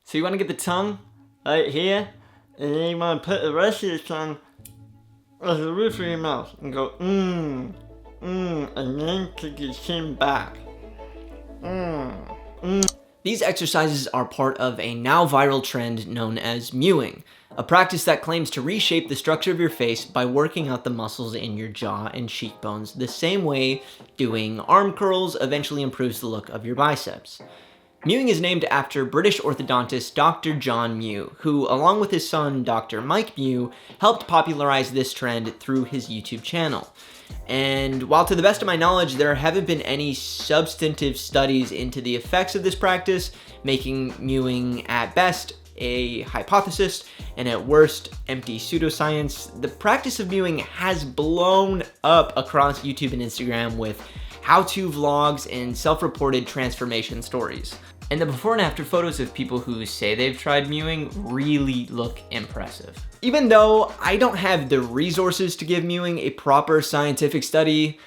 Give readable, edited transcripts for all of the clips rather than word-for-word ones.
So you want to get the tongue right here, and then you want to put the rest of your tongue as the roof of your mouth and go and then kick your chin back. These exercises are part of a now viral trend known as mewing, a practice that claims to reshape the structure of your face by working out the muscles in your jaw and cheekbones the same way doing arm curls eventually improves the look of your biceps. Mewing is named after British orthodontist Dr. John Mew, who, along with his son Dr. Mike Mew, helped popularize this trend through his YouTube channel. And while to the best of my knowledge, there haven't been any substantive studies into the effects of this practice, making mewing at best a hypothesis and at worst empty pseudoscience, the practice of mewing has blown up across YouTube and Instagram with how-to vlogs and self-reported transformation stories. And the before and after photos of people who say they've tried mewing really look impressive. Even though I don't have the resources to give mewing a proper scientific study,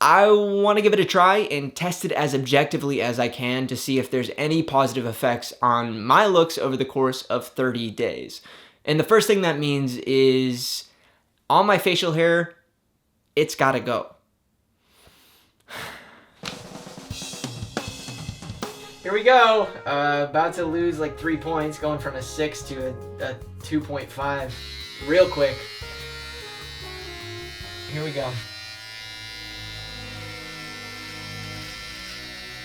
I want to give it a try and test it as objectively as I can to see if there's any positive effects on my looks over the course of 30 days. And the first thing that means is all my facial hair, it's gotta go. Here we go. About to lose like 3 points, going from a 6 to a 2.5 real quick. Here we go.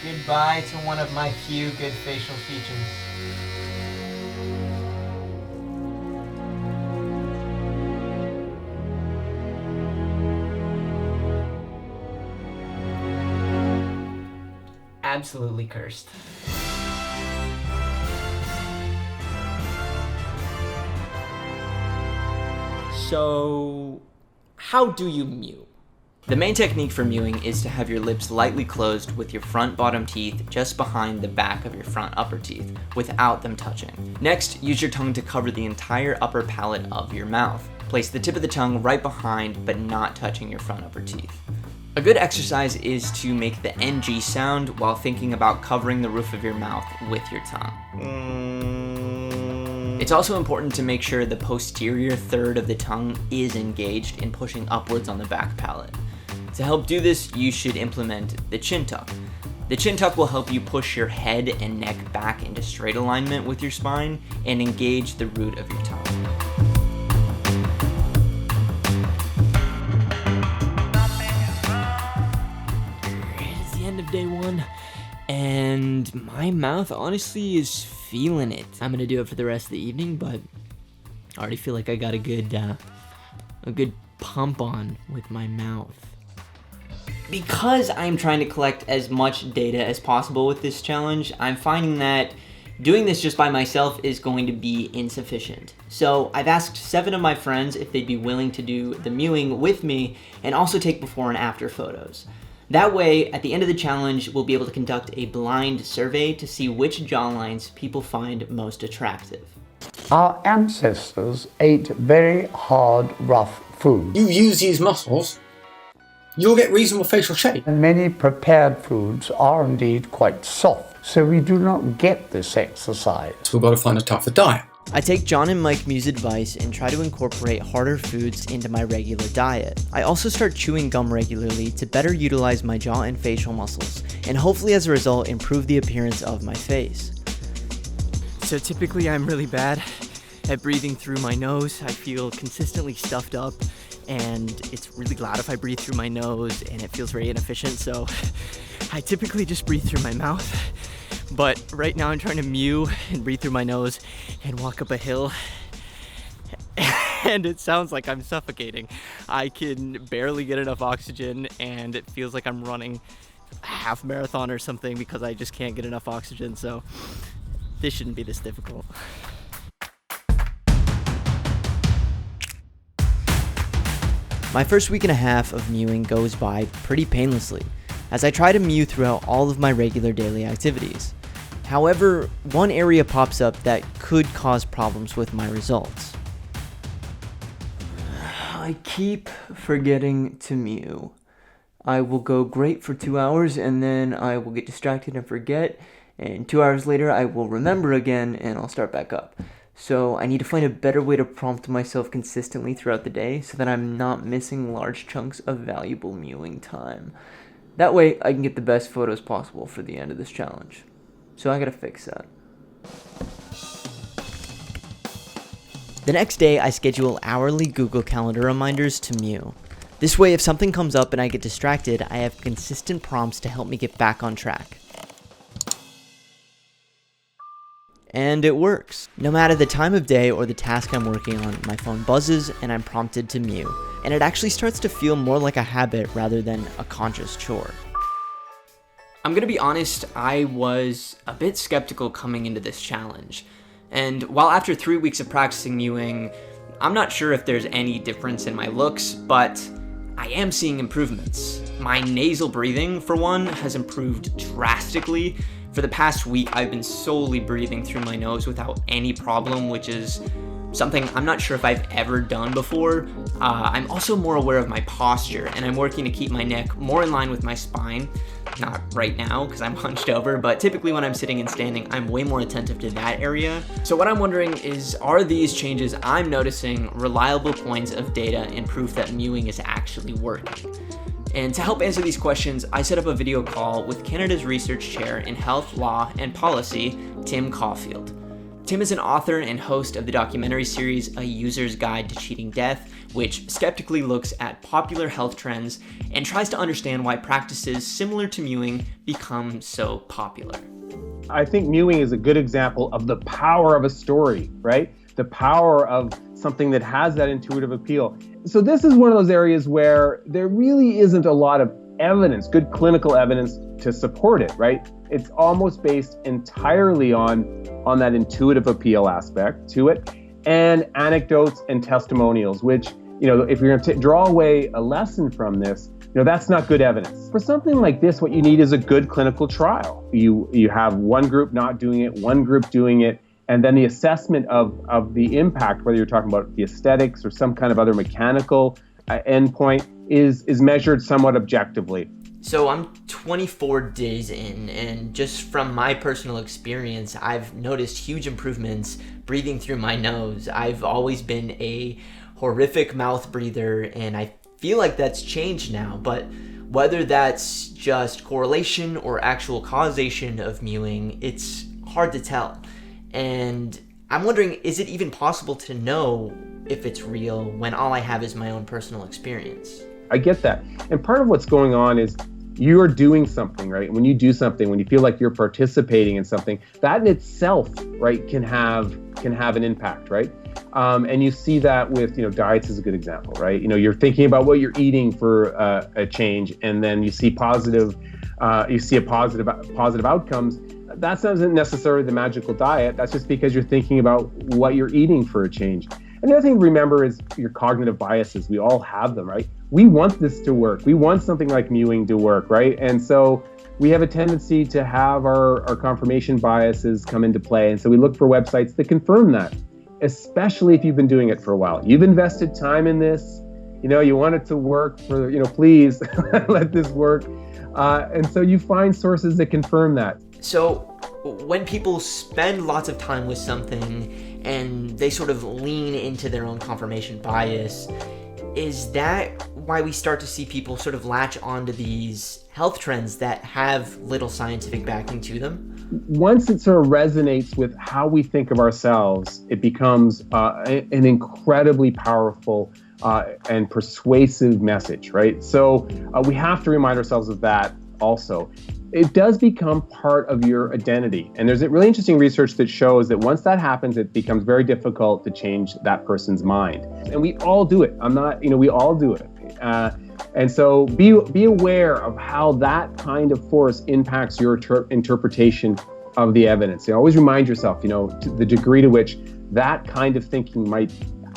Goodbye to one of my few good facial features. Absolutely cursed. So, how do you mew? The main technique for mewing is to have your lips lightly closed with your front bottom teeth just behind the back of your front upper teeth, without them touching. Next, use your tongue to cover the entire upper palate of your mouth. Place the tip of the tongue right behind, but not touching your front upper teeth. A good exercise is to make the NG sound while thinking about covering the roof of your mouth with your tongue. It's also important to make sure the posterior third of the tongue is engaged in pushing upwards on the back palate. To help do this, you should implement the chin tuck. The chin tuck will help you push your head and neck back into straight alignment with your spine and engage the root of your tongue. Of day one, and my mouth honestly is feeling it. I'm gonna do it for the rest of the evening, but I already feel like I got a good pump on with my mouth. Because I'm trying to collect as much data as possible with this challenge, I'm finding that doing this just by myself is going to be insufficient. So I've asked 7 of my friends if they'd be willing to do the mewing with me and also take before and after photos. That way, at the end of the challenge, we'll be able to conduct a blind survey to see which jawlines people find most attractive. Our ancestors ate very hard, rough food. You use these muscles, you'll get reasonable facial shape. And many prepared foods are indeed quite soft, so we do not get this exercise. So we've got to find a tougher diet. I take John and Mike Mew's advice and try to incorporate harder foods into my regular diet. I also start chewing gum regularly to better utilize my jaw and facial muscles, and hopefully as a result improve the appearance of my face. So typically I'm really bad at breathing through my nose. I feel consistently stuffed up, and it's really loud if I breathe through my nose, and it feels very inefficient, so I typically just breathe through my mouth. But right now I'm trying to mew and breathe through my nose and walk up a hill, and it sounds like I'm suffocating. I can barely get enough oxygen, and it feels like I'm running a half marathon or something because I just can't get enough oxygen, so this shouldn't be this difficult. My first week and a half of mewing goes by pretty painlessly, as I try to mew throughout all of my regular daily activities. However, one area pops up that could cause problems with my results. I keep forgetting to mew. I will go great for 2 hours and then I will get distracted and forget, and 2 hours later I will remember again and I'll start back up. So I need to find a better way to prompt myself consistently throughout the day so that I'm not missing large chunks of valuable mewing time. That way I can get the best photos possible for the end of this challenge. So I gotta fix that. The next day I schedule hourly Google Calendar reminders to mew. This way if something comes up and I get distracted, I have consistent prompts to help me get back on track. And it works. No matter the time of day or the task I'm working on, my phone buzzes and I'm prompted to mew. And it actually starts to feel more like a habit rather than a conscious chore. I'm gonna be honest, I was a bit skeptical coming into this challenge. And while after 3 weeks of practicing mewing, I'm not sure if there's any difference in my looks, but I am seeing improvements. My nasal breathing, for one, has improved drastically. For the past week, I've been solely breathing through my nose without any problem, which is something I'm not sure if I've ever done before. I'm also more aware of my posture, and I'm working to keep my neck more in line with my spine. Not right now, because I'm hunched over, but typically when I'm sitting and standing, I'm way more attentive to that area. So what I'm wondering is, are these changes I'm noticing reliable points of data and proof that mewing is actually working? And to help answer these questions, I set up a video call with Canada's Research Chair in Health, Law, and Policy, Tim Caulfield. Tim is an author and host of the documentary series A User's Guide to Cheating Death, which skeptically looks at popular health trends and tries to understand why practices similar to mewing become so popular. I think mewing is a good example of the power of a story, right? The power of something that has that intuitive appeal. So this is one of those areas where there really isn't a lot of evidence, good clinical evidence to support it, right? It's almost based entirely on that intuitive appeal aspect to it, and anecdotes and testimonials, which, if you're going to draw away a lesson from this, that's not good evidence. For something like this, what you need is a good clinical trial. You have one group not doing it, one group doing it, and then the assessment of the impact, whether you're talking about the aesthetics or some kind of other mechanical endpoint, is measured somewhat objectively. So I'm 24 days in, and just from my personal experience, I've noticed huge improvements breathing through my nose. I've always been a horrific mouth breather, and I feel like that's changed now, but whether that's just correlation or actual causation of mewing, it's hard to tell. And I'm wondering, is it even possible to know if it's real when all I have is my own personal experience? I get that. And part of what's going on is you're doing something, right? When you do something, when you feel like you're participating in something, that in itself, right, can have an impact, right? And you see that with, diets is a good example, right? You're thinking about what you're eating for a change, and then you see positive outcomes. That's not necessarily the magical diet. That's just because you're thinking about what you're eating for a change. And the other thing to remember is your cognitive biases. We all have them, right? We want this to work. We want something like mewing to work, right? And so we have a tendency to have our confirmation biases come into play. And so we look for websites that confirm that, especially if you've been doing it for a while. You've invested time in this. You want it to work for, please let this work. And so you find sources that confirm that. So when people spend lots of time with something and they sort of lean into their own confirmation bias, is that why we start to see people sort of latch onto these health trends that have little scientific backing to them? Once it sort of resonates with how we think of ourselves, it becomes an incredibly powerful and persuasive message, right? So we have to remind ourselves of that also. It does become part of your identity. And there's a really interesting research that shows that once that happens, it becomes very difficult to change that person's mind. And we all do it. We all do it. And so be aware of how that kind of force impacts your interpretation of the evidence. Always remind yourself, to the degree to which that kind of thinking might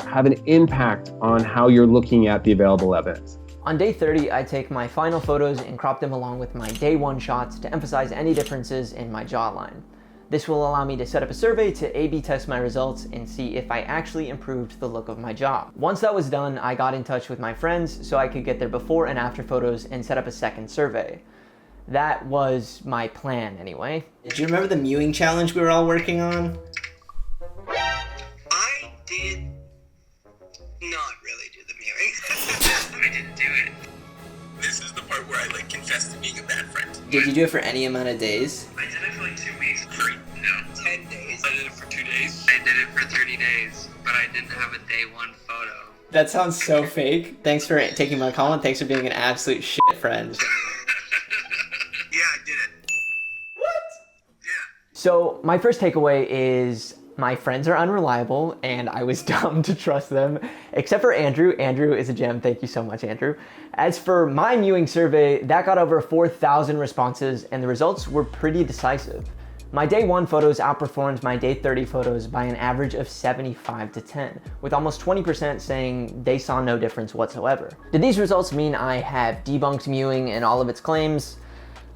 have an impact on how you're looking at the available evidence. On day 30, I take my final photos and crop them along with my day 1 shots to emphasize any differences in my jawline. This will allow me to set up a survey to A/B test my results and see if I actually improved the look of my jaw. Once that was done, I got in touch with my friends so I could get their before and after photos and set up a second survey. That was my plan anyway. Do you remember the mewing challenge we were all working on? I did not really do the mewing. I didn't do it. This is the part where I confess to being a bad friend. Did you do it for any amount of days? I did it for 2 weeks. No, 10 days. I did it for 2 days. I did it for 30 days, but I didn't have a day one photo. That sounds so fake. Thanks for taking my call and thanks for being an absolute shit friend. Yeah, I did it. What? Yeah. So my first takeaway is my friends are unreliable and I was dumb to trust them, except for Andrew. Andrew is a gem. Thank you so much, Andrew. As for my mewing survey, that got over 4,000 responses and the results were pretty decisive. My day 1 photos outperformed my day 30 photos by an average of 75 to 10, with almost 20% saying they saw no difference whatsoever. Did these results mean I have debunked mewing and all of its claims?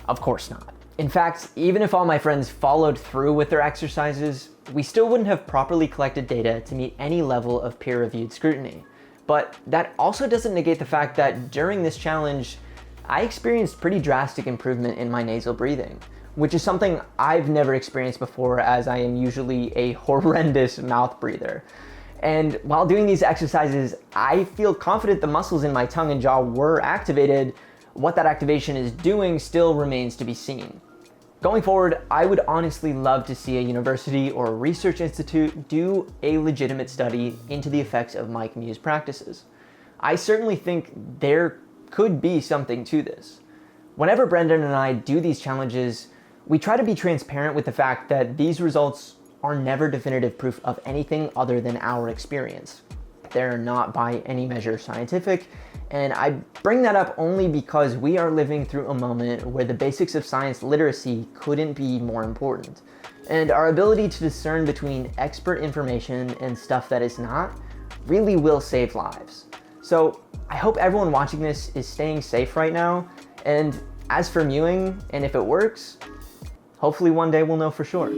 Of course not. In fact, even if all my friends followed through with their exercises, we still wouldn't have properly collected data to meet any level of peer-reviewed scrutiny. But that also doesn't negate the fact that during this challenge, I experienced pretty drastic improvement in my nasal breathing, which is something I've never experienced before, as I am usually a horrendous mouth breather. And while doing these exercises, I feel confident the muscles in my tongue and jaw were activated. What that activation is doing still remains to be seen. Going forward, I would honestly love to see a university or a research institute do a legitimate study into the effects of Mike Mew's practices. I certainly think there could be something to this. Whenever Brendan and I do these challenges, we try to be transparent with the fact that these results are never definitive proof of anything other than our experience. They're not by any measure scientific, and I bring that up only because we are living through a moment where the basics of science literacy couldn't be more important. And our ability to discern between expert information and stuff that is not really will save lives. So I hope everyone watching this is staying safe right now, and as for mewing, and if it works, hopefully one day we'll know for sure.